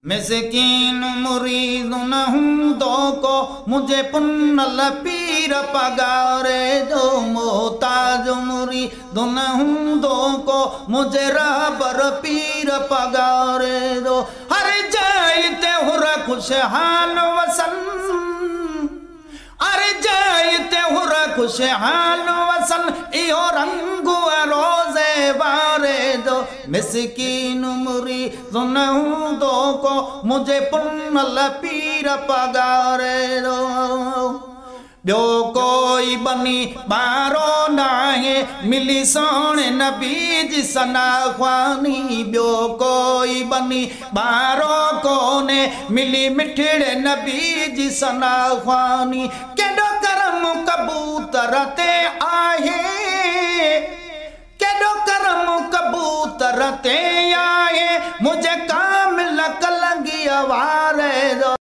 मिस्कीन मुरीद न हूंदो को मुझे पुन्नल पीर पगारे जो मोहताज मुरीद न हूंदो को मुझे रहबर पीर पगारे जो हर जाई ते हुर खुशहाल वसन हर जाई ते हुर खुशहाल वसन इहो रंग रोज़े वारे जो मिस्कीन मुरीद न हूंदो को मुझे पुन्नल पीर पगारे जो ॿियो कोई बनी ॿारो नाहे मिली सोणे नबी जी सना ख़्वानी ॿियो कोई बनी ॿारो कोने मिली मिठड़े नबी जी सना ख़्वानी केॾो करम कबूतर ते आहे केॾो करम कबूतर ते आहे मुझे कामिल कलंगी वारे जो